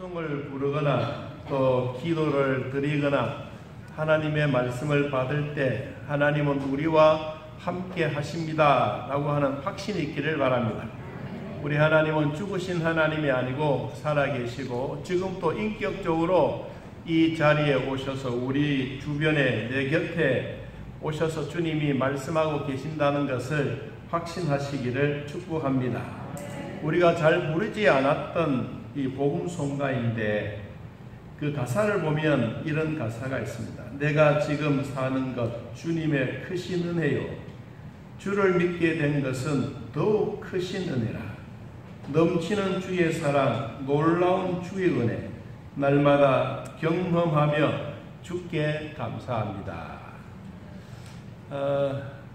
찬송을 부르거나 또 기도를 드리거나 하나님의 말씀을 받을 때 하나님은 우리와 함께 하십니다 라고 하는 확신이 있기를 바랍니다. 우리 하나님은 죽으신 하나님이 아니고 살아계시고 지금 또 인격적으로 이 자리에 오셔서 우리 주변에 내 곁에 오셔서 주님이 말씀하고 계신다는 것을 확신하시기를 축복합니다. 우리가 잘 부르지 않았던 이 복음송가인데 그 가사를 보면 이런 가사가 있습니다. 내가 지금 사는 것 주님의 크신 은혜요, 주를 믿게 된 것은 더욱 크신 은혜라. 넘치는 주의 사랑, 놀라운 주의 은혜, 날마다 경험하며 주께 감사합니다.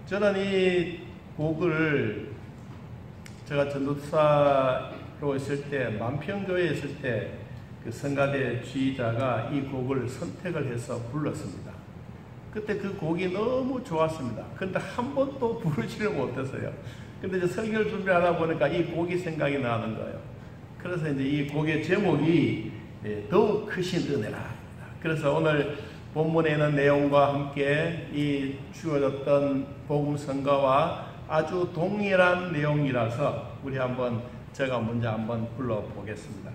저는 이 곡을 제가 전도사로 있을 때, 만평교회에 있을 때 그 성가대 지휘자가 이 곡을 선택을 해서 불렀습니다. 그때 그 곡이 너무 좋았습니다. 그런데 한 번도 부르지를 못했어요. 근데 이제 설교를 준비하다 보니까 이 곡이 생각이 나는 거예요. 그래서 이제 이 곡의 제목이 더욱 크신 은혜라. 그래서 오늘 본문에 있는 내용과 함께 이 주어졌던 복음 성가와 아주 동일한 내용이라서 우리 제가 먼저 한번 불러보겠습니다.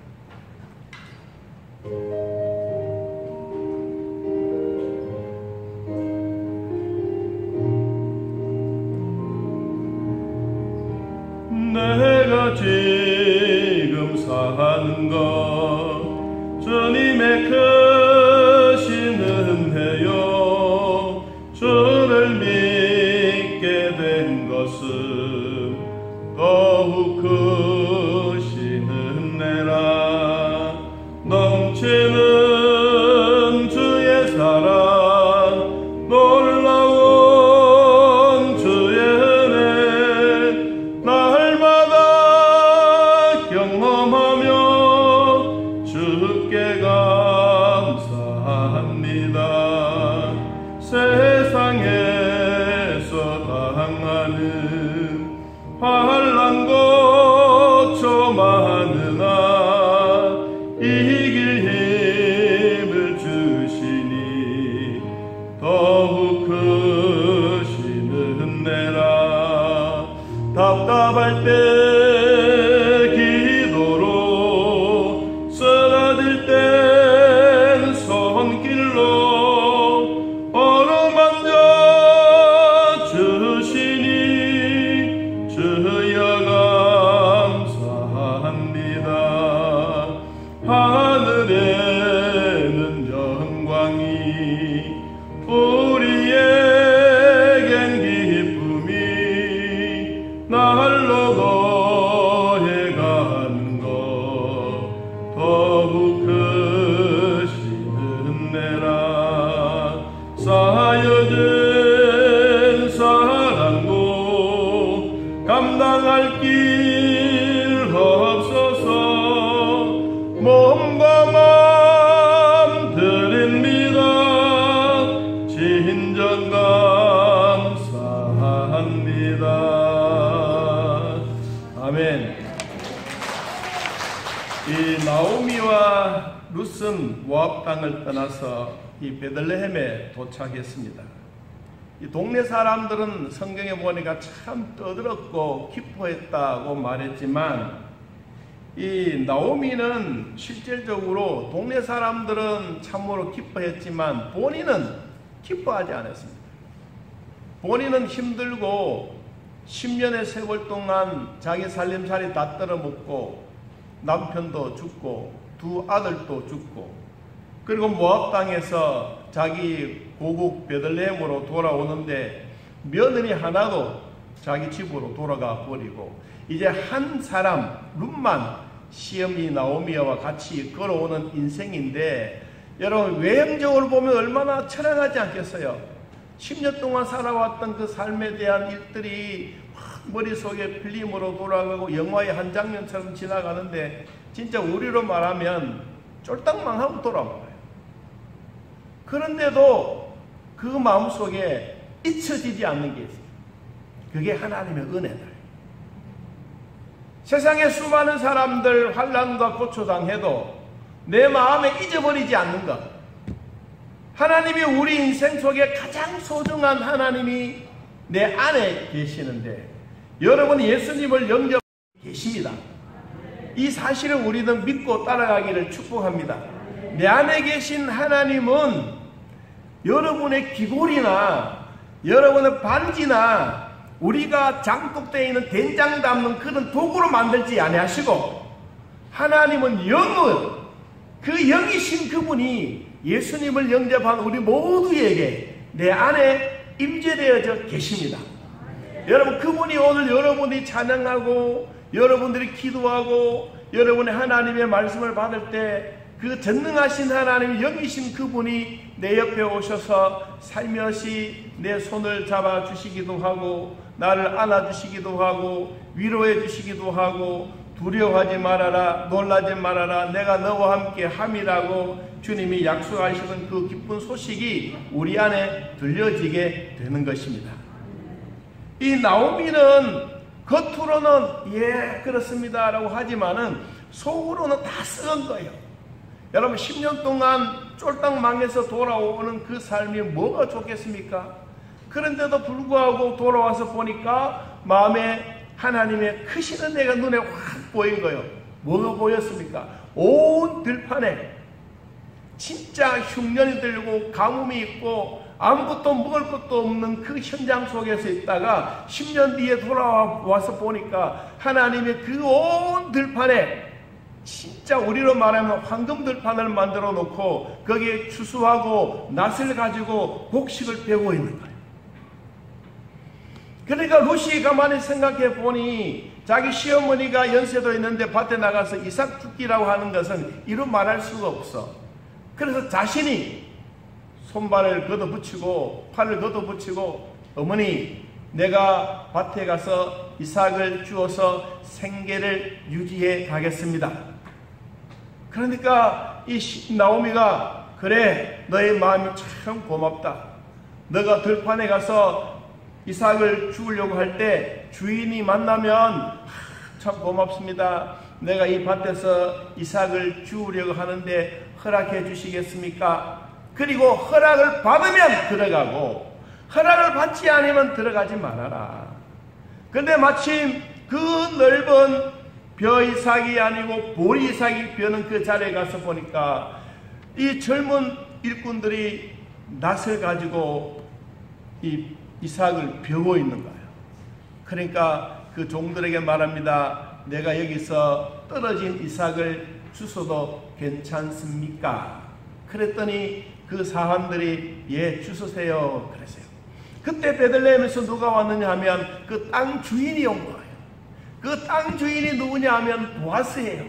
내가 지금 사는 것 주님의 크신 은혜요, 주를 믿게 된 것은 더욱 크신 은혜라. 넘치는 주의 사랑, 놀라운 주의 은혜, 날마다 경험하며 주께 감사합니다. 세상에서 당하는 환난 고초 많으나 이길 힘을 주시니 더욱 크신 은혜라. 답답할 때 기도로, 쓰러질 땐 손길로 어루만져 주시니 주여 감사합니다. 하늘에는 영광이, 우리에겐 기쁨이 날로 더해가는 것 더욱 크신 은혜라. 쌓여진 사랑도 감당할 길 없어서 몸과 마음 드립니다. 진정 감사합니다. 아멘. 이 나오미와 룻은 모압 땅을 떠나서 이 베들레헴에 도착했습니다. 이 동네 사람들은 성경에 보니까 참 떠들었고 기뻐했다고 말했지만 이 나오미는 실질적으로 동네 사람들은 참으로 기뻐했지만 본인은 기뻐하지 않았습니다. 본인은 힘들고 10년의 세월 동안 자기 살림살이 다 떨어먹고 남편도 죽고 두 아들도 죽고, 그리고 모압 땅에서 자기 고국 베들레헴으로 돌아오는데 며느리 하나도 자기 집으로 돌아가 버리고 이제 한 사람 룻만 시어머니 나오미와 같이 걸어오는 인생인데, 여러분 외형적으로 보면 얼마나 처량하지 않겠어요? 10년 동안 살아왔던 그 삶에 대한 일들이 머릿속에 필름으로 돌아가고 영화의 한 장면처럼 지나가는데 진짜 우리로 말하면 쫄딱망하고 돌아온 거예요. 그런데도 그 마음속에 잊혀지지 않는 게 있어요. 그게 하나님의 은혜다. 세상에 수많은 사람들 환난과 고초당해도 내 마음에 잊어버리지 않는 것. 하나님이 우리 인생 속에 가장 소중한 하나님이 내 안에 계시는데 여러분 예수님을 영접하고 계십니다. 이 사실을 우리는 믿고 따라가기를 축복합니다. 내 안에 계신 하나님은 여러분의 귀골이나 여러분의 반지나 우리가 장독대에 있는 된장 담는 그런 도구로 만들지 아니하시고 하나님은 영을 그 영이신 그분이 예수님을 영접한 우리 모두에게 내 안에 임재되어져 계십니다. 여러분 그분이 오늘 여러분이 찬양하고 여러분들이 기도하고 여러분의 하나님의 말씀을 받을 때 그 전능하신 하나님 영이신 그분이 내 옆에 오셔서 살며시 내 손을 잡아 주시기도 하고 나를 안아주시기도 하고 위로해 주시기도 하고 두려워하지 말아라 놀라지 말아라 내가 너와 함께 함이라고 주님이 약속하시는 그 기쁜 소식이 우리 안에 들려지게 되는 것입니다. 이 나오미는 겉으로는 예 그렇습니다 라고 하지만은 속으로는 다 썩은 거예요. 여러분 10년 동안 쫄딱 망해서 돌아오는 그 삶이 뭐가 좋겠습니까? 그런데도 불구하고 돌아와서 보니까 마음에 하나님의 크신 은혜가 눈에 확 보인 거예요. 뭐가 보였습니까? 온 들판에 진짜 흉년이 들고 가뭄이 있고 아무것도 먹을 것도 없는 그 현장 속에서 있다가 10년 뒤에 돌아와서 보니까 하나님의 그 온 들판에 진짜 우리로 말하면 황금 들판을 만들어 놓고 거기에 추수하고 낫을 가지고 곡식을 빼고 있는 거예요. 그러니까 루시 가만히 생각해 보니 자기 시어머니가 연세도 있는데 밭에 나가서 이삭 죽기라고 하는 것은 이루 말할 수가 없어. 그래서 자신이 손발을 걷어붙이고 팔을 걷어붙이고 어머니 내가 밭에 가서 이삭을 주어서 생계를 유지해 가겠습니다. 그러니까 이 나오미가 그래 너의 마음이 참 고맙다. 너가 들판에 가서 이삭을 주우려고 할 때 주인이 만나면 참 고맙습니다. 내가 이 밭에서 이삭을 주우려고 하는데 허락해 주시겠습니까? 그리고 허락을 받으면 들어가고 허락을 받지 않으면 들어가지 말아라. 근데 마침 그 넓은 벼 이삭이 아니고 보리 이삭이 벼는 그 자리에 가서 보니까 이 젊은 일꾼들이 낫을 가지고 이 이삭을 벼고 있는 거예요. 그러니까 그 종들에게 말합니다. 내가 여기서 떨어진 이삭을 주셔도 괜찮습니까? 그랬더니 그 사람들이 예 주세요 그랬어요. 그때 베들레헴에서 누가 왔느냐 하면 그 땅 주인이 온 거예요. 그 땅 주인이 누구냐 하면 보아스예요.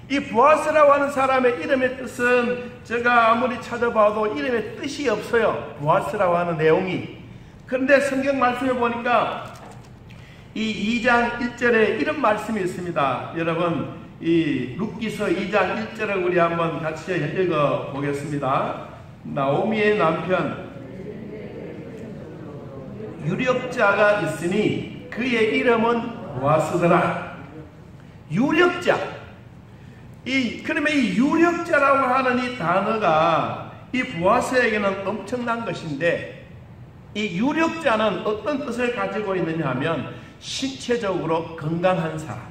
이 보아스라고 하는 사람의 이름의 뜻은 제가 아무리 찾아봐도 이름의 뜻이 없어요. 보아스라고 하는 내용이. 그런데 성경 말씀을 보니까 이 2장 1절에 이런 말씀이 있습니다. 여러분 이 룻기서 2장 1절을 우리 한번 같이 읽어 보겠습니다. 나오미의 남편 유력자가 있으니 그의 이름은 보아스더라. 유력자. 그러면 이 유력자라고 하는 이 단어가 이 보아스에게는 엄청난 것인데 이 유력자는 어떤 뜻을 가지고 있느냐 하면 신체적으로 건강한 사람,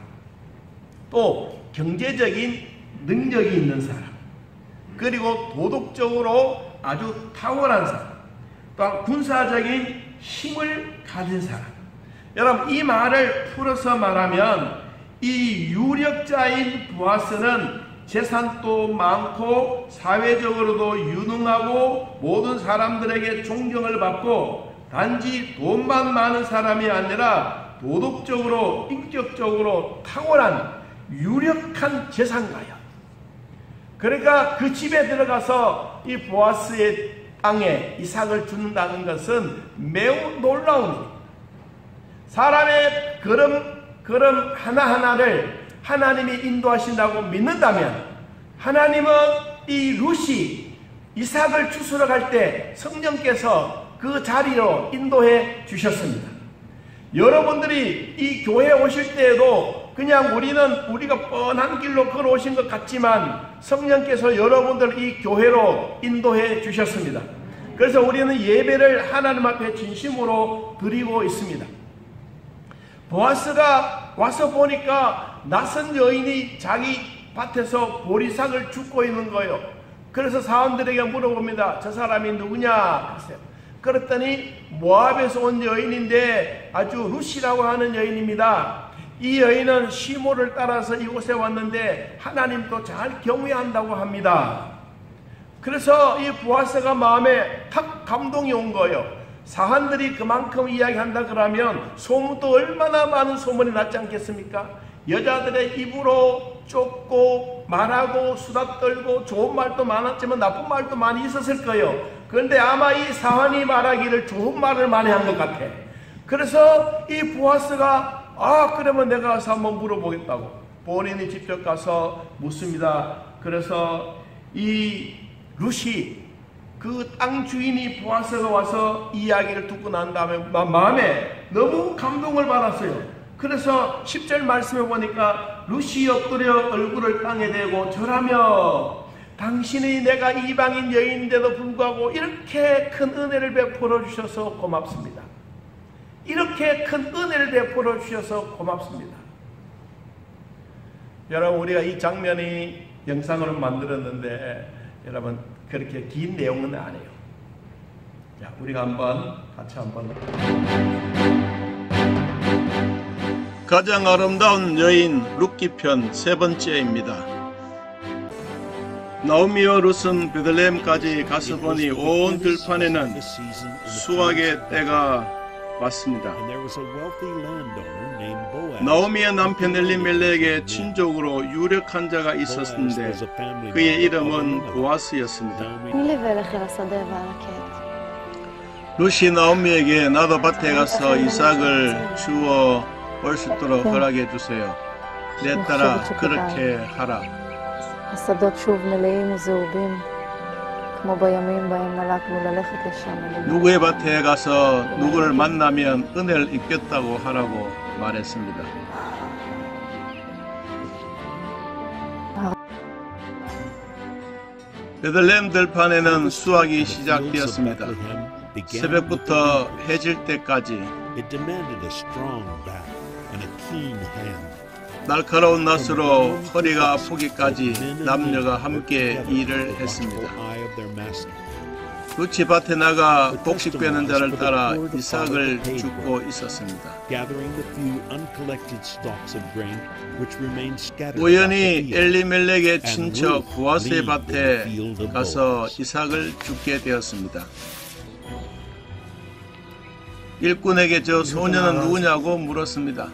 또 경제적인 능력이 있는 사람, 그리고 도덕적으로 아주 탁월한 사람, 또 군사적인 힘을 가진 사람. 여러분 이 말을 풀어서 말하면 이 유력자인 보아스는 재산도 많고 사회적으로도 유능하고 모든 사람들에게 존경을 받고 단지 돈만 많은 사람이 아니라 도덕적으로 인격적으로 탁월한 유력한 재산가야. 그러니까 그 집에 들어가서 이 보아스의 땅에 이삭을 준다는 것은 매우 놀라운 일. 사람의 걸음 하나하나를 하나님이 인도하신다고 믿는다면 하나님은 이 룻이 이삭을 주스러 갈 때 성령께서 그 자리로 인도해 주셨습니다. 여러분들이 이 교회에 오실 때에도 그냥 우리가 뻔한 길로 걸어오신 것 같지만 성령께서 여러분들 이 교회로 인도해 주셨습니다. 그래서 우리는 예배를 하나님 앞에 진심으로 드리고 있습니다. 보아스가 와서 보니까 낯선 여인이 자기 밭에서 보리삭을 줍고 있는 거예요. 그래서 사람들에게 물어봅니다. 저 사람이 누구냐? 그랬더니 모압에서 온 여인인데 아주 루시라고 하는 여인입니다. 이 여인은 시모를 따라서 이곳에 왔는데 하나님도 잘 경외한다고 합니다. 그래서 이 보아스가 마음에 탁 감동이 온 거예요. 사한들이 그만큼 이야기한다 그러면 소문도 얼마나 많은 소문이 났지 않겠습니까? 여자들의 입으로 쫓고 말하고 수다 떨고 좋은 말도 많았지만 나쁜 말도 많이 있었을 거예요. 그런데 아마 이 사한이 말하기를 좋은 말을 많이 한 것 같아. 그래서 이 보아스가 그러면 내가 가서 한번 물어보겠다고 본인이 직접 가서 묻습니다. 그래서 이 루시 그 땅 주인이 보아스가 와서 이야기를 듣고 난 다음에 마음에 너무 감동을 받았어요. 그래서 10절 말씀에 보니까 루시 엎드려 얼굴을 땅에 대고 절하며 당신이 내가 이방인 여인인데도 불구하고 이렇게 큰 은혜를 베풀어 주셔서 고맙습니다. 이렇게 큰 은혜를 베풀어 주셔서 고맙습니다. 여러분, 우리가 이 장면이 영상으로 만들었는데 여러분 그렇게 긴 내용은 아니에요. 자, 우리가 같이 한번 가장 아름다운 여인 룻기편 세 번째입니다. 나오미와 룻은 베들레헴까지 가서 보니 온 들판에는 수확의 때가 왔습니다. 나오미의 남편 엘리멜렉의 친족으로 유력한 자가 있었는데 그의 이름은 보아스였습니다. 룻이 나오미에게 나도 밭에 가서 이삭을 주워 올 수 있도록 허락해 주세요. 내 딸아 그렇게 하라. 누구의 밭에 가서 누구를 만나면 은혜를 입겠다고 하라고 말했습니다. 베들레헴 들판에는 수확이 시작되었습니다. 새벽부터 해질 때까지 날카로운 낫으로 허리가 아프기까지 남녀가 함께 일을 했습니다. 룻이 밭에 나가 곡식 빼는 자를 따라 이삭을 줍고 있었습니다. 우연히 엘리멜렉의 친척 보아스의 밭에 가서 이삭을 줍게 되었습니다. 일꾼에게 저 소녀는 누구냐고 물었습니다.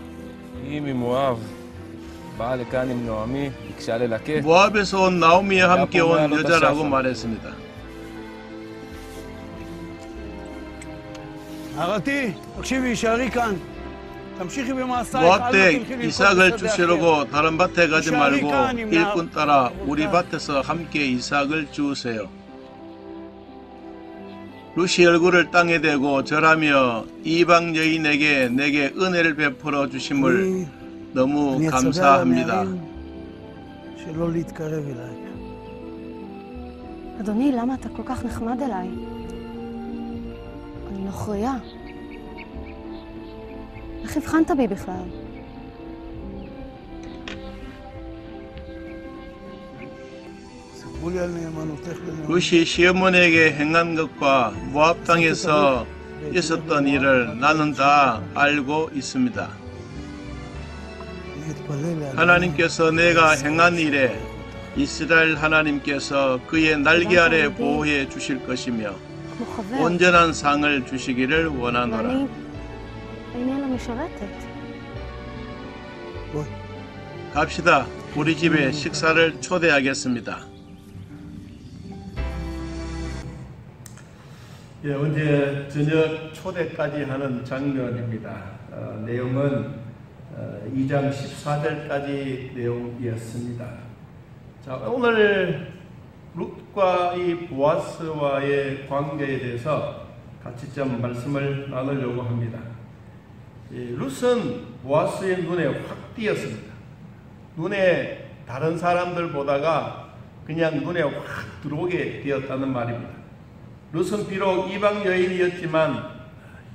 모압에서 온 나오미와 함께 온 여자라고 말했습니다. 모압 때 이삭을 주시려고 다른 밭에 가지 말고 일꾼 따라 우리 밭에서 함께 이삭을 주우세요. 룻이 얼굴을 땅에 대고 절하며 이방 여인에게 내게 은혜를 베풀어 주심을 너무 감사합니다. אדוני, למה אתה כל כך נחמד אליי? אני נוכריה. איך הבחנת בי בכלל? 룻이 시어머니에게 행한 것과 모압 땅에서 있었던 일을 나는 다 알고 있습니다. 하나님께서 내가 행한 일에 이스라엘 하나님께서 그의 날개 아래 보호해 주실 것이며 온전한 상을 주시기를 원하노라. 갑시다. 우리 집에 식사를 초대하겠습니다. 예, 언제 저녁 초대까지 하는 장면입니다. 내용은 2장 14절까지 내용이었습니다. 자, 오늘 룻과 이 보아스와의 관계에 대해서 같이 좀 말씀을 나누려고 합니다. 룻은 보아스의 눈에 확 띄었습니다. 눈에 다른 사람들보다가 그냥 눈에 확 들어오게 되었다는 말입니다. 룻은 비록 이방 여인이었지만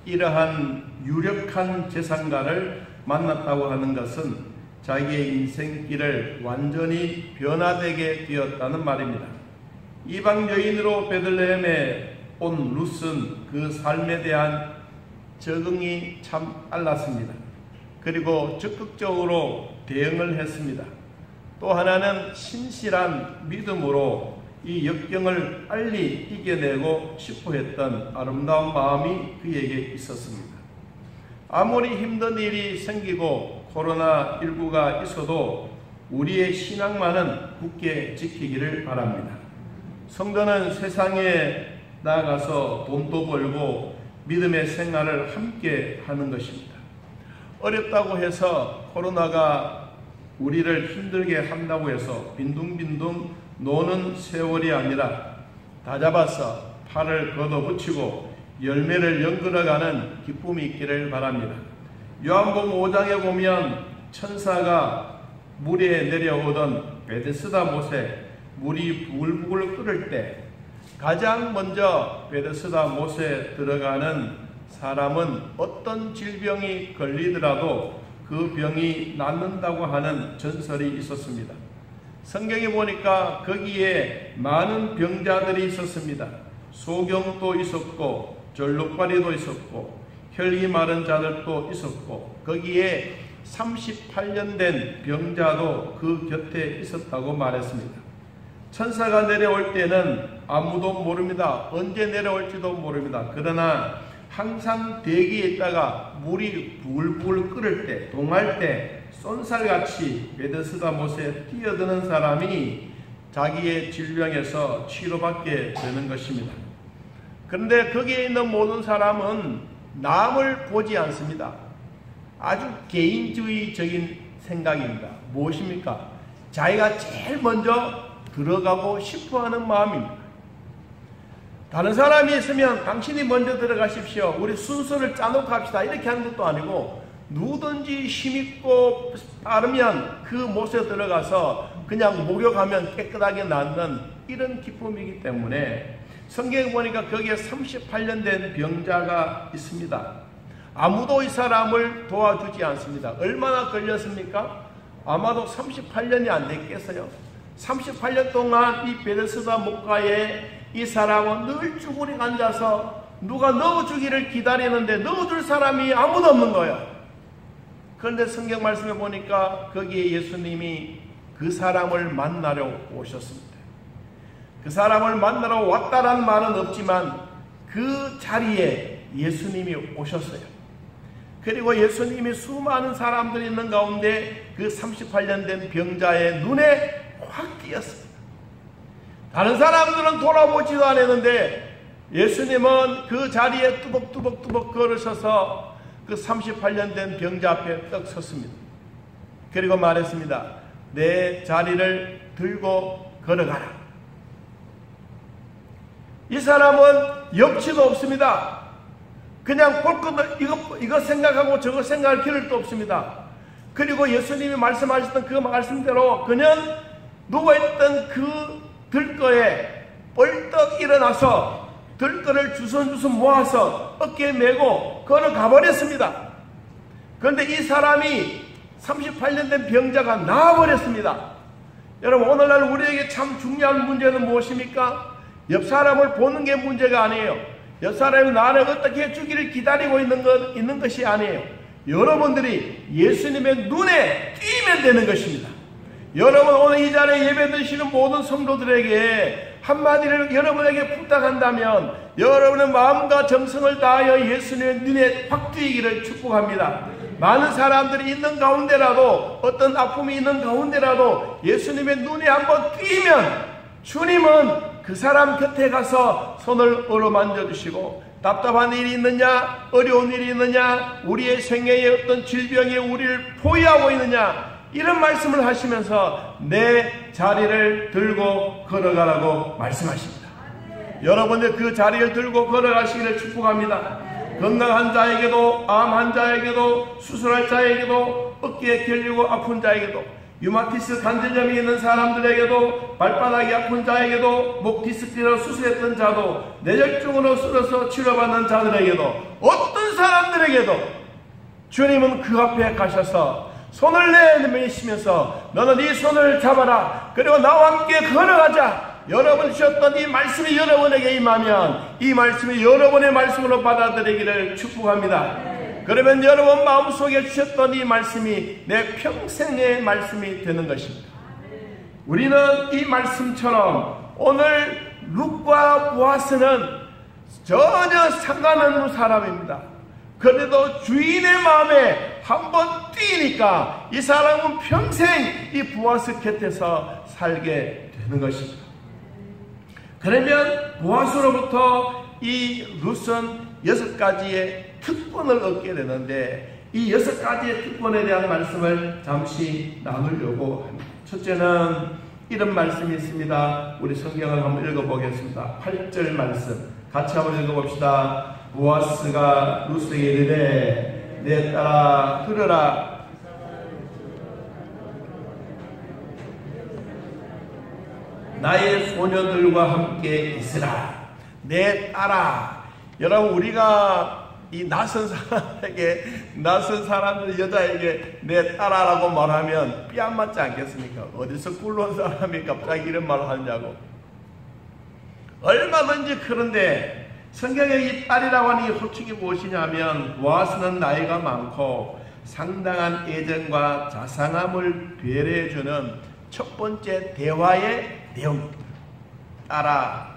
이러한 유력한 재산가를 만났다고 하는 것은 자기의 인생길을 완전히 변화되게 되었다는 말입니다. 이방 여인으로 베들레헴에 온 룻은 그 삶에 대한 적응이 참 빨랐습니다. 그리고 적극적으로 대응을 했습니다. 또 하나는 신실한 믿음으로 이 역경을 빨리 이겨내고 싶어 했던 아름다운 마음이 그에게 있었습니다. 아무리 힘든 일이 생기고 코로나19가 있어도 우리의 신앙만은 굳게 지키기를 바랍니다. 성도는 세상에 나아가서 돈도 벌고 믿음의 생활을 함께 하는 것입니다. 어렵다고 해서 코로나가 우리를 힘들게 한다고 해서 빈둥빈둥 노는 세월이 아니라 다잡아서 팔을 걷어붙이고 열매를 연결해가는 기쁨이 있기를 바랍니다. 요한복음 5장에 보면 천사가 물에 내려오던 베데스다 못에 물이 부글부글 끓을 때 가장 먼저 베데스다 못에 들어가는 사람은 어떤 질병이 걸리더라도 그 병이 낫는다고 하는 전설이 있었습니다. 성경에 보니까 거기에 많은 병자들이 있었습니다. 소경도 있었고 절룩발이도 있었고 혈기 마른 자들도 있었고 거기에 38년 된 병자도 그 곁에 있었다고 말했습니다. 천사가 내려올 때는 아무도 모릅니다. 언제 내려올지도 모릅니다. 그러나 항상 대기에 있다가 물이 부글부글 끓을 때, 동할 때 쏜살같이 베데스다 못에 뛰어드는 사람이 자기의 질병에서 치료받게 되는 것입니다. 그런데 거기에 있는 모든 사람은 남을 보지 않습니다. 아주 개인주의적인 생각입니다. 무엇입니까? 자기가 제일 먼저 들어가고 싶어하는 마음입니다. 다른 사람이 있으면 당신이 먼저 들어가십시오. 우리 순서를 짜놓고 합시다. 이렇게 하는 것도 아니고 누구든지 힘있고 빠르면 그 못에 들어가서 그냥 목욕하면 깨끗하게 낫는 이런 기쁨이기 때문에 성경에 보니까 거기에 38년 된 병자가 있습니다. 아무도 이 사람을 도와주지 않습니다. 얼마나 걸렸습니까? 아마도 38년이 안 됐겠어요. 38년 동안 이 베데스다 못가에 이 사람은 늘 쭈그리고 앉아서 누가 넣어주기를 기다리는데 넣어줄 사람이 아무도 없는 거예요. 그런데 성경 말씀에 보니까 거기에 예수님이 그 사람을 만나러 오셨습니다. 그 사람을 만나러 왔다라는 말은 없지만 그 자리에 예수님이 오셨어요. 그리고 예수님이 수많은 사람들이 있는 가운데 그 38년 된 병자의 눈에 확 띄었습니다. 다른 사람들은 돌아보지도 않았는데 예수님은 그 자리에 뚜벅뚜벅 걸으셔서 그 38년 된 병자 앞에 떡 섰습니다. 그리고 말했습니다. 내 자리를 들고 걸어가라. 이 사람은 염치도 없습니다. 그냥 볼 것도 이거 생각하고 저거 생각할 필요도 없습니다. 그리고 예수님이 말씀하셨던 그 말씀대로 그는 누워있던 그 들거에 벌떡 일어나서 들거를 주섬주섬 모아서 어깨에 메고 걸어가 버렸습니다. 그런데 이 사람이 38년 된 병자가 나아버렸습니다. 여러분, 오늘날 우리에게 참 중요한 문제는 무엇입니까? 옆 사람을 보는 게 문제가 아니에요. 옆 사람이 나를 어떻게 해주기를 기다리고 있는 것이 아니에요. 여러분들이 예수님의 눈에 띄면 되는 것입니다. 여러분, 오늘 이 자리에 예배 드시는 모든 성도들에게 한마디를 여러분에게 부탁한다면 여러분의 마음과 정성을 다하여 예수님의 눈에 확 띄기를 축복합니다. 많은 사람들이 있는 가운데라도, 어떤 아픔이 있는 가운데라도 예수님의 눈에 한번 띄면 주님은 그 사람 곁에 가서 손을 어루만져 주시고, 답답한 일이 있느냐, 어려운 일이 있느냐, 우리의 생애에 어떤 질병이 우리를 포위하고 있느냐, 이런 말씀을 하시면서 내 자리를 들고 걸어가라고 말씀하십니다. 여러분들 그 자리를 들고 걸어가시기를 축복합니다. 건강한 자에게도, 암 환자에게도, 수술할 자에게도, 어깨에 결리고 아픈 자에게도, 류마티스 관절염이 있는 사람들에게도, 발바닥이 아픈 자에게도, 목 디스크로 수술했던 자도, 뇌졸중으로 쓰러서 치료받는 자들에게도, 어떤 사람들에게도 주님은 그 앞에 가셔서 손을 내밀시면서 너는 이 손을 잡아라. 그리고 나와 함께 걸어가자. 여러분 주셨던 이 말씀이 여러분에게 임하면 이 말씀이 여러분의 말씀으로 받아들이기를 축복합니다. 그러면 여러분 마음속에 주셨던 이 말씀이 내 평생의 말씀이 되는 것입니다. 우리는 이 말씀처럼 오늘 룻과 보아스는 전혀 상관없는 사람입니다. 그래도 주인의 마음에 한번 뛰니까 이 사람은 평생 이 보아스 곁에서 살게 되는 것입니다. 그러면 보아스로부터 이 룻은 6가지의 특권을 얻게 되는데 이 6가지의 특권에 대한 말씀을 잠시 나누려고 합니다. 첫째는 이런 말씀이 있습니다. 우리 성경을 한번 읽어보겠습니다. 8절 말씀 같이 한번 읽어봅시다. 보아스가 룻에게 이르되 내 딸아 들으라. 나의 소녀들과 함께 있으라. 내 딸아. 여러분 우리가 이 낯선 사람에게 낯선 사람들 여자에게 내 딸아라고 말하면 삐 안 맞지 않겠습니까? 어디서 굴러온 사람이 갑자기 이런 말을 하냐고. 얼마든지 그런데 성경에 이 딸이라고 하는 이 호칭이 무엇이냐면 보아스는 나이가 많고 상당한 애정과 자상함을 배려해주는 첫 번째 대화의 내용입니다. 딸아.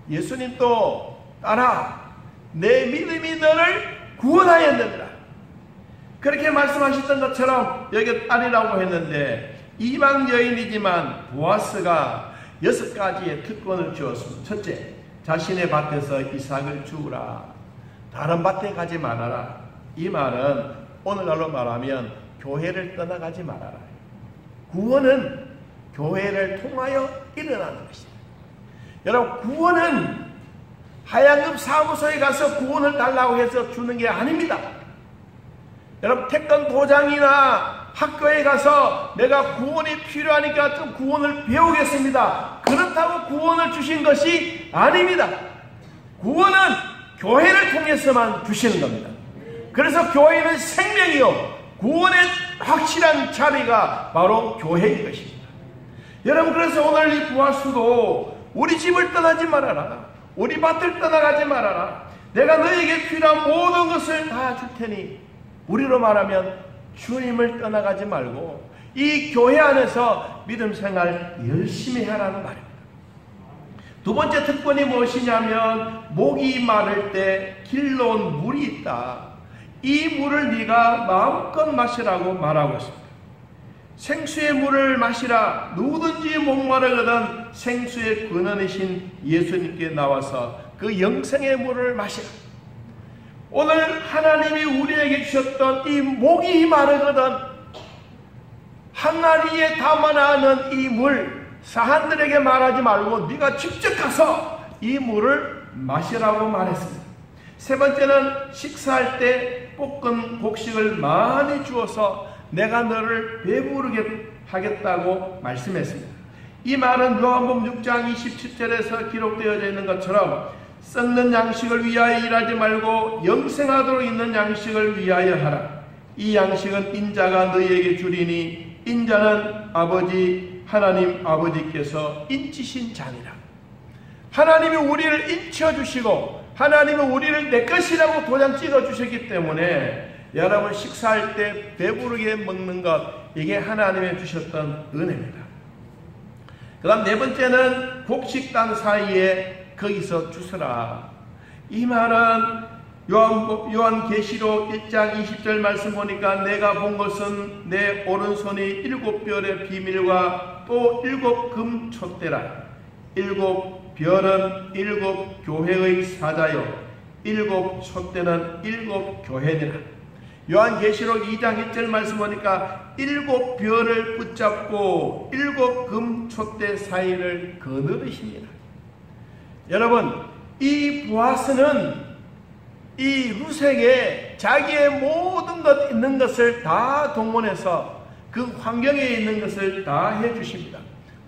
예수님도 딸아 내 믿음이 너를 구원하였느니라. 그렇게 말씀하셨던 것처럼 여기 딸이라고 했는데 이방 여인이지만 보아스가 6가지의 특권을 주었습니다. 첫째, 자신의 밭에서 이삭을 주우라. 다른 밭에 가지 말아라. 이 말은 오늘날로 말하면 교회를 떠나가지 말아라. 구원은 교회를 통하여 일어나는 것입니다. 여러분 구원은 하얀금 사무소에 가서 구원을 달라고 해서 주는 게 아닙니다. 여러분 택권 도장이나 학교에 가서 내가 구원이 필요하니까 좀 구원을 배우겠습니다. 그렇다고 구원을 주신 것이 아닙니다. 구원은 교회를 통해서만 주시는 겁니다. 그래서 교회는 생명이요 구원의 확실한 자리가 바로 교회인 것입니다. 여러분 그래서 오늘 이 보아스도 우리 집을 떠나지 말아라. 우리 밭을 떠나가지 말아라. 내가 너에게 필요한 모든 것을 다 줄 테니 우리로 말하면 주님을 떠나가지 말고 이 교회 안에서 믿음 생활 열심히 하라는 말입니다. 두 번째 특권이 무엇이냐면 목이 마를 때 길러온 물이 있다. 이 물을 네가 마음껏 마시라고 말하고 있습니다. 생수의 물을 마시라. 누구든지 목마르거든 생수의 근원이신 예수님께 나와서 그 영생의 물을 마시라. 오늘 하나님이 우리에게 주셨던 이 목이 마르거든 항아리에 담아나는 이 물 사람들에게 말하지 말고 네가 직접 가서 이 물을 마시라고 말했습니다. 세 번째는 식사할 때 볶은 곡식을 많이 주어서 내가 너를 배부르게 하겠다고 말씀했습니다. 이 말은 요한복음 6장 27절에서 기록되어져 있는 것처럼 썩는 양식을 위하여 일하지 말고 영생하도록 있는 양식을 위하여 하라. 이 양식은 인자가 너희에게 주리니 인자는 아버지 하나님 아버지께서 인치신 자니라. 하나님이 우리를 인쳐주시고 하나님이 우리를 내 것이라고 도장 찍어주셨기 때문에 여러분 식사할 때 배부르게 먹는 것 이게 하나님이 주셨던 은혜입니다. 그 다음 네 번째는 곡식단 사이에 거기서 주서라. 이 말은 요한계시록 1장 20절 말씀 보니까 내가 본 것은 내 오른손이 7별의 비밀과 또 7금 촛대라. 7별은 7교회의 사자요 7 촛대는 7 교회니라. 요한계시록 2장 1절 말씀 보니까 7별을 붙잡고 7금 촛대 사이를 거느리십니다. 여러분 이 보아스는 이 루세에게 자기의 모든 것 있는 것을 다 동원해서 그 환경에 있는 것을 다 해주십니다.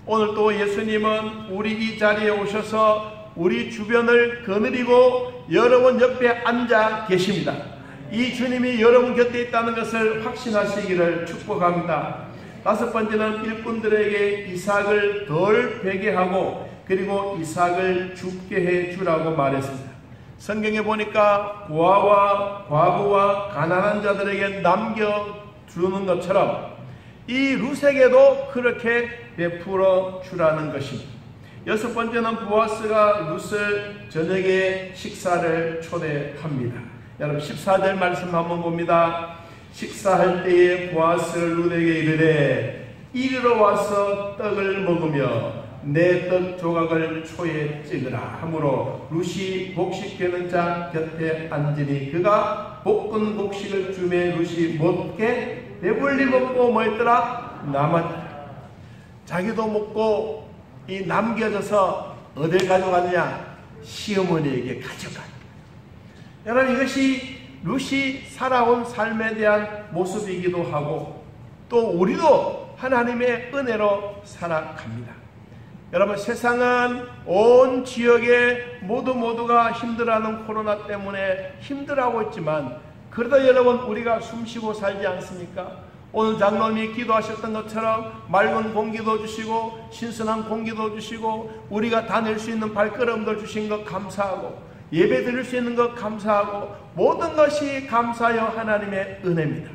오늘 또 예수님은 우리 이 자리에 오셔서 우리 주변을 거느리고 여러분 옆에 앉아 계십니다. 이 주님이 여러분 곁에 있다는 것을 확신하시기를 축복합니다. 다섯 번째는 일꾼들에게 이삭을 덜 베게 하고 그리고 이삭을 죽게 해 주라고 말했습니다. 성경에 보니까 고아와 과부와 가난한 자들에게 남겨주는 것처럼 이 룻에게도 그렇게 베풀어 주라는 것입니다. 여섯 번째는 보아스가 룻을 저녁에 식사를 초대합니다. 여러분 14절 말씀 한번 봅니다. 식사할 때에 보아스를 룻에게 이르되 이리로 와서 떡을 먹으며 내 떡 조각을 초에 찍으라 하므로 룻이 곡식되는 자 곁에 앉으니 그가 볶은 곡식을 주매 룻이 먹게 배불리 먹고 뭐 했더라? 남았더라. 자기도 먹고 이 남겨져서 어딜 가져갔냐? 시어머니에게 가져가. 여러분 이것이 룻이 살아온 삶에 대한 모습이기도 하고 또 우리도 하나님의 은혜로 살아갑니다. 여러분 세상은 온 지역에 모두가 힘들어하는 코로나 때문에 힘들어하고 있지만 그러다 여러분 우리가 숨쉬고 살지 않습니까? 오늘 장로님이 기도하셨던 것처럼 맑은 공기도 주시고 신선한 공기도 주시고 우리가 다닐 수 있는 발걸음도 주신 것 감사하고 예배 드릴 수 있는 것 감사하고 모든 것이 감사하여 하나님의 은혜입니다.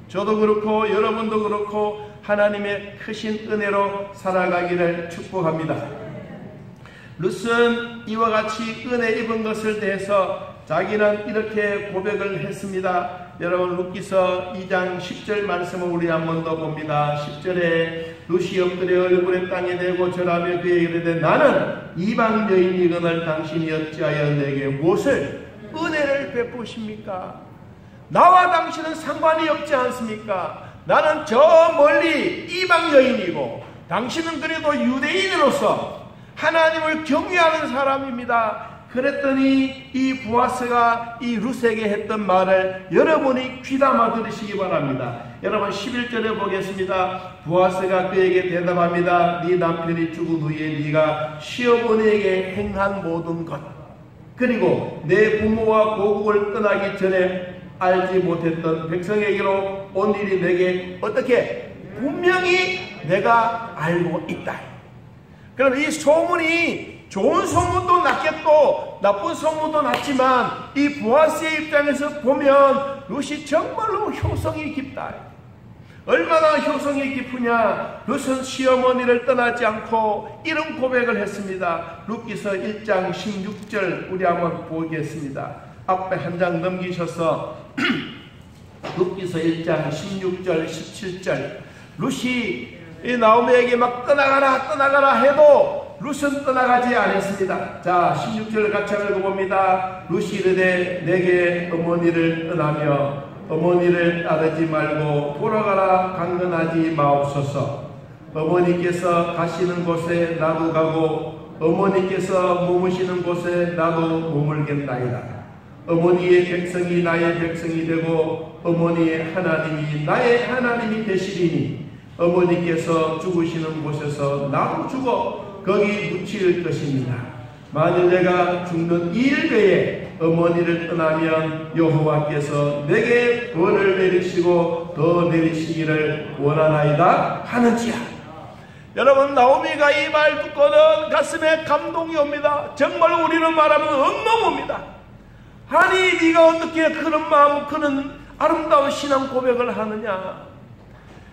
저도 그렇고 여러분도 그렇고 하나님의 크신 은혜로 살아가기를 축복합니다. 룻은 이와 같이 은혜 입은 것을 대해서 자기는 이렇게 고백을 했습니다. 여러분 룻기서 2장 10절 말씀을 우리 한 번 더 봅니다. 10절에 룻이 엎드려 얼굴에 땅에 대고 절하며 그에게 이르되 나는 이방 여인이거늘 당신이 어찌하여 내게 무엇을 은혜를 베푸십니까? 나와 당신은 상관이 없지 않습니까? 나는 저 멀리 이방 여인이고 당신은 그래도 유대인으로서 하나님을 경외하는 사람입니다. 그랬더니 이 보아스가 이 룻에게 했던 말을 여러분이 귀담아 들으시기 바랍니다. 여러분 11절에 보겠습니다. 보아스가 그에게 대답합니다. 네 남편이 죽은 후에 네가 시어머니에게 행한 모든 것 그리고 내 부모와 고국을 떠나기 전에 알지 못했던 백성에게로 온 일이 내게 어떻게 분명히 내가 알고 있다. 그럼 이 소문이 좋은 소문도 났겠고 나쁜 소문도 났지만 이 보아스의 입장에서 보면 룻이 정말로 효성이 깊다. 얼마나 효성이 깊으냐. 룻은 시어머니를 떠나지 않고 이런 고백을 했습니다. 룻기서 1장 16절 우리 한번 보겠습니다. 앞에 한 장 넘기셔서 룻기서 1장 16절 17절 룻이 이 나오미에게 막 떠나가라 해도 룻은 떠나가지 않았습니다. 자 16절 같이 읽어봅니다. 룻이 이르되 내게 어머니를 떠나며 어머니를 따르지 말고 돌아가라 강건하지 마옵소서. 어머니께서 가시는 곳에 나도 가고 어머니께서 머무시는 곳에 나도 머물겠나이다. 어머니의 백성이 나의 백성이 되고 어머니의 하나님이 나의 하나님이 되시리니 어머니께서 죽으시는 곳에서 나도 죽어 거기 묻힐 것입니다. 만일 내가 죽는 이 일배에 어머니를 떠나면 여호와께서 내게 벌을 내리시고 더 내리시기를 원하나이다 하는지야. 여러분 나오미가 이 말 듣고는 가슴에 감동이 옵니다. 정말 우리는 말하면 엉망입니다. 아니 네가 어떻게 그런 마음 그런 아름다운 신앙 고백을 하느냐.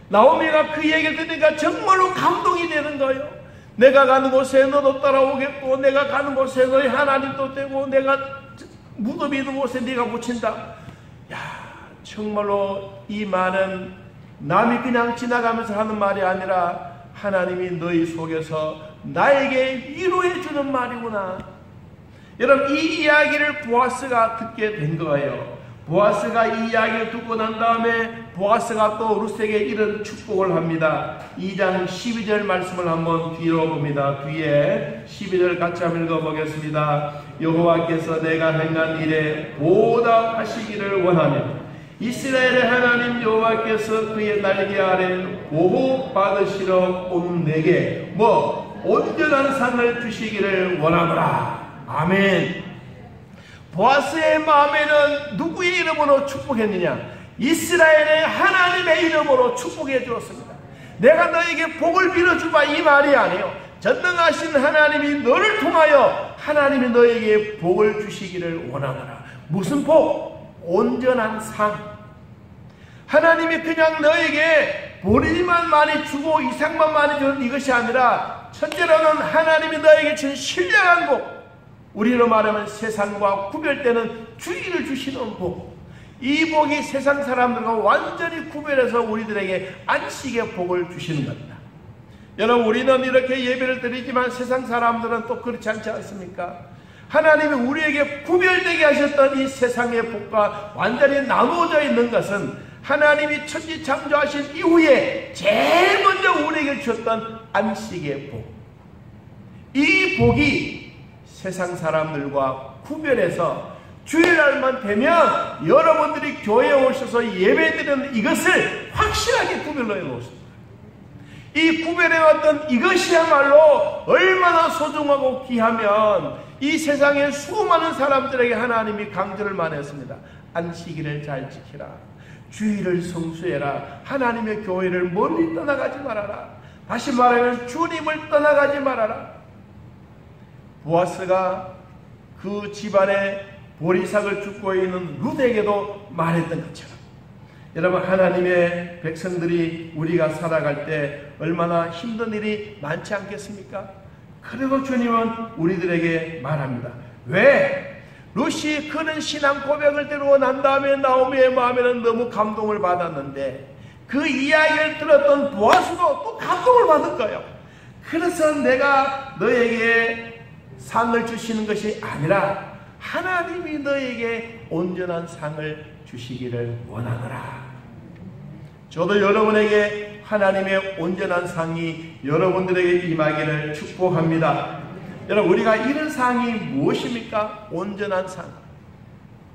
나오미가 그 얘기를 들으니까 정말로 감동이 되는 거예요. 내가 가는 곳에 너도 따라오겠고 내가 가는 곳에 너희 하나님도 되고 내가 무덤이 있는 곳에 네가 묻힌다. 야 정말로 이 말은 남이 그냥 지나가면서 하는 말이 아니라 하나님이 너희 속에서 나에게 위로해 주는 말이구나. 여러분 이 이야기를 보아스가 듣게 된 거예요. 보아스가 이 이야기를 듣고 난 다음에 보아스가 또 룻에게 이런 축복을 합니다. 2장 12절 말씀을 한번 뒤로 봅니다. 뒤에 12절 같이 한번 읽어보겠습니다. 여호와께서 내가 행한 일에 보답하시기를 원하며 이스라엘의 하나님 여호와께서 그의 날개 아래 보호받으시러 온 내게 온전한 상을 주시기를 원하노라. 아멘. 보아스의 마음에는 누구의 이름으로 축복했느냐? 이스라엘의 하나님의 이름으로 축복해 주었습니다. 내가 너에게 복을 빌어주마 이 말이 아니에요. 전능하신 하나님이 너를 통하여 하나님이 너에게 복을 주시기를 원하노라. 무슨 복? 온전한 상. 하나님이 그냥 너에게 보리만 많이 주고 이상만 많이 주는 이것이 아니라 첫째로는 하나님이 너에게 준 신령한 복, 우리로 말하면 세상과 구별되는 주의를 주시는 복. 이 복이 세상 사람들과 완전히 구별해서 우리들에게 안식의 복을 주시는 겁니다. 여러분, 우리는 이렇게 예배를 드리지만 세상 사람들은 또 그렇지 않지 않습니까? 하나님이 우리에게 구별되게 하셨던 이 세상의 복과 완전히 나누어져 있는 것은 하나님이 천지 창조하신 이후에 제일 먼저 우리에게 주셨던 안식의 복. 이 복이 세상 사람들과 구별해서 주일날만 되면 여러분들이 교회에 오셔서 예배드리는 이것을 확실하게 구별로 해놓습니다. 이 구별해왔던 이것이야말로 얼마나 소중하고 귀하면 이 세상에 수많은 사람들에게 하나님이 강조를 많이 했습니다. 안식일을 잘 지키라. 주일을 성수해라. 하나님의 교회를 멀리 떠나가지 말아라. 다시 말하면 주님을 떠나가지 말아라. 보아스가 그 집안에 보리삭을 줍고 있는 룻에게도 말했던 것처럼, 여러분, 하나님의 백성들이 우리가 살아갈 때 얼마나 힘든 일이 많지 않겠습니까? 그리고 주님은 우리들에게 말합니다. 왜? 룻이 그는 신앙 고백을 드리고 난 다음에 나오미의 마음에는 너무 감동을 받았는데 그 이야기를 들었던 보아스도 또 감동을 받을 거예요. 그래서 내가 너에게 상을 주시는 것이 아니라 하나님이 너에게 온전한 상을 주시기를 원하노라. 저도 여러분에게 하나님의 온전한 상이 여러분들에게 임하기를 축복합니다. 여러분, 우리가 이런 상이 무엇입니까? 온전한 상.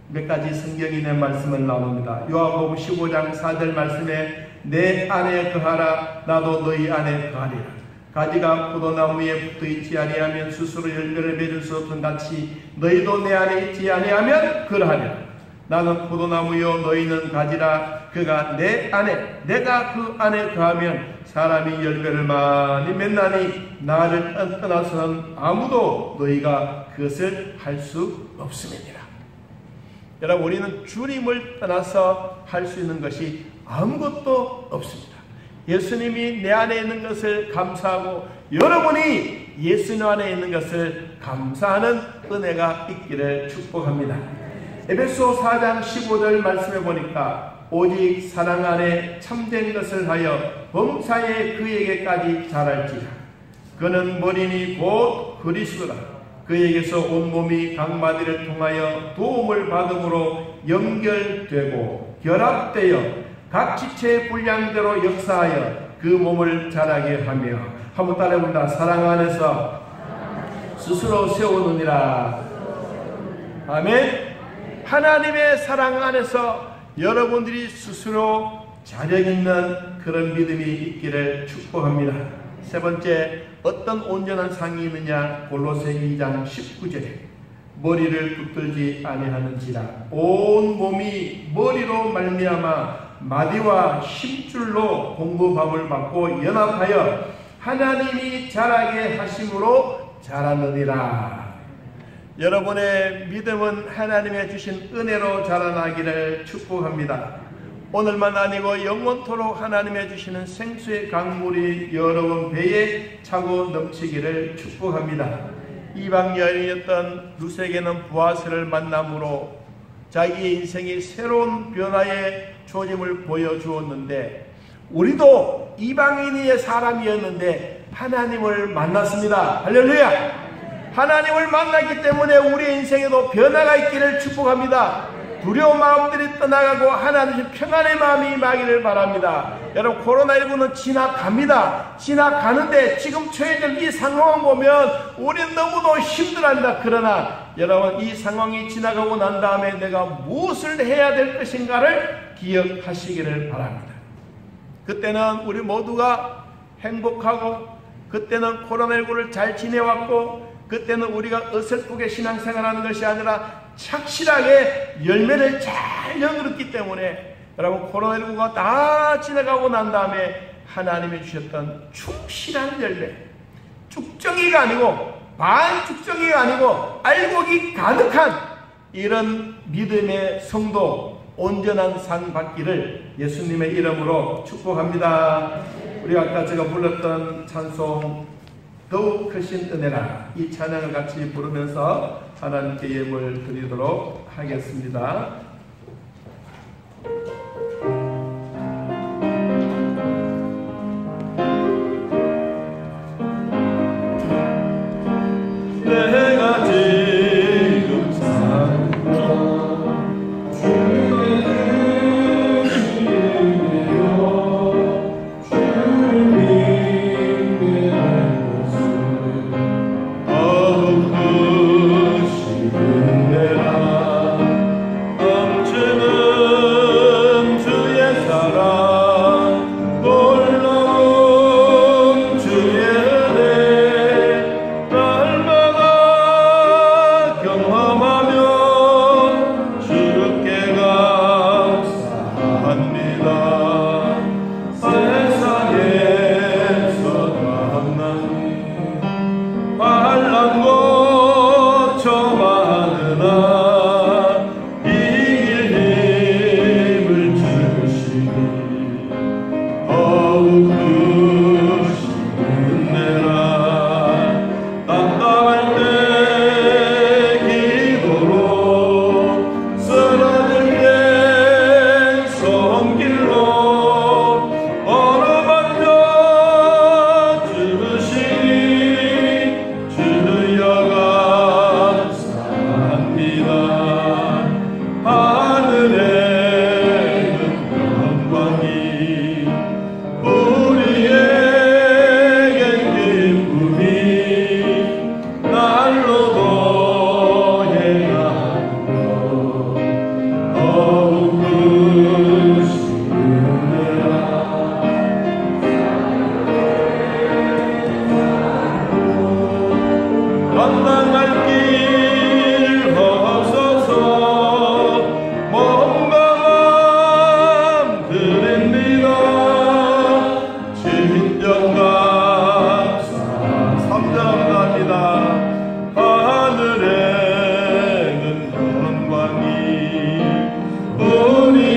몇 가지 성경인의 말씀을 나눕니다. 요한복음 15장 4절 말씀에 내 안에 거하라 나도 너희 안에 거하리라. 가지가 포도나무에 붙어있지 아니하면 스스로 열매를 맺을 수 없는 같이 너희도 내 안에 있지 아니하면 그러하리라. 나는 포도나무요 너희는 가지라. 그가 내 안에 내가 그 안에 거하면 사람이 열매를 많이 맺나니 나를 떠나서는 아무도 너희가 그것을 할 수 없음이니라. 여러분, 우리는 주님을 떠나서 할 수 있는 것이 아무것도 없습니다. 예수님이 내 안에 있는 것을 감사하고 여러분이 예수님 안에 있는 것을 감사하는 은혜가 있기를 축복합니다. 에베소 4장 15절 말씀해 보니까 오직 사랑 안에 참된 것을 하여 범사에 그에게까지 자랄지라. 그는 머리니 곧 그리스도라. 그에게서 온몸이 각 마디를 통하여 도움을 받음으로 연결되고 결합되어 각 지체의 분량대로 역사하여 그 몸을 자라게 하며, 한번 따라해봅니다. 사랑 안에서 스스로 세우느니라. 아멘. 하나님의 사랑 안에서 여러분들이 스스로 자력 있는 그런 믿음이 있기를 축복합니다. 세 번째, 어떤 온전한 상이 있느냐? 골로새 2장 19절에 머리를 붙들지 아니하는지라. 온 몸이 머리로 말미암아 마디와 힘줄로 공급함을 받고 연합하여 하나님이 자라게 하심으로 자라느니라. 여러분의 믿음은 하나님의 주신 은혜로 자라나기를 축복합니다. 오늘만 아니고 영원토록 하나님의 주시는 생수의 강물이 여러분 배에 차고 넘치기를 축복합니다. 이방 여인이었던 룻에게는 보아스를 만남으로 자기의 인생이 새로운 변화의 조짐을 보여주었는데, 우리도 이방인의 사람이었는데 하나님을 만났습니다. 할렐루야. 하나님을 만났기 때문에 우리의 인생에도 변화가 있기를 축복합니다. 두려운 마음들이 떠나가고 하나님의 평안의 마음이 임하기를 바랍니다. 여러분, 코로나19는 지나갑니다. 지나가는데 지금 처해질 이 상황을 보면 우리는 너무도 힘들어합니다. 그러나 여러분, 이 상황이 지나가고 난 다음에 내가 무엇을 해야 될 것인가를 기억하시기를 바랍니다. 그때는 우리 모두가 행복하고, 그때는 코로나19를 잘 지내왔고, 그때는 우리가 어설프게 신앙생활하는 것이 아니라 착실하게 열매를 잘 연그렸기 때문에 여러분, 코로나19가 다 지나가고 난 다음에 하나님이 주셨던 충실한 열매, 쭉정이가 아니고 반쭉정이가 아니고 알곡이 가득한 이런 믿음의 성도, 온전한 상 받기를 예수님의 이름으로 축복합니다. 우리가 아까 제가 불렀던 찬송 더욱 크신 은혜라, 이 찬양을 같이 부르면서 하나님께 예물 드리도록 하겠습니다. 내가 지금 사는 것 주의 은혜요, 주님께 더욱 크신 은혜라, 넘치는 주의 사랑, 놀라운 주의 은혜, 날마다 경험하며 주께 감사합니다. 세상에서 만나니 환난 고쳐 많으나 이길 힘을 주시니 더욱 크신 은혜라, 답답할 때 기도로, 쓰러질 때 손길로 어루만져 주시니 주여 감사합니다. 하늘에는 영광이, 우리에겐 기쁨이, 날로 고행하는 것 더욱 크신 은혜라. 감당할 길 없어서 몸과 마음 드립니다. 진정 감사, 3절 합니다. 하늘에는 영광이,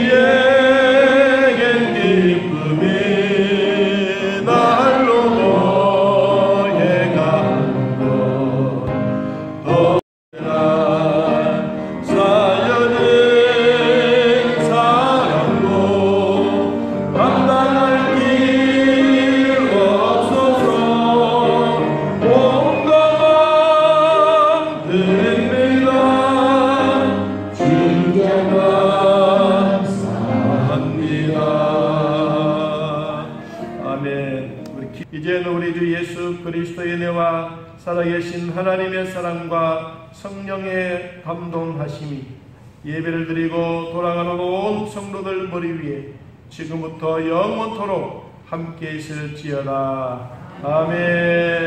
우리에겐 기쁨이, 날로 고행하는 것 사연은 사랑도, 감당할 길 없어서 몸과 마음 드립니다. 진정 감사합니다. 아멘. 이제는 우리 주 예수 그리스도의 은혜와 살아계신 하나님의 사랑과 성령의 감동하심이 예배를 드리고 돌아가는 온 성도들 머리 위에 지금부터 영원토록 함께 있을지어다. 아멘.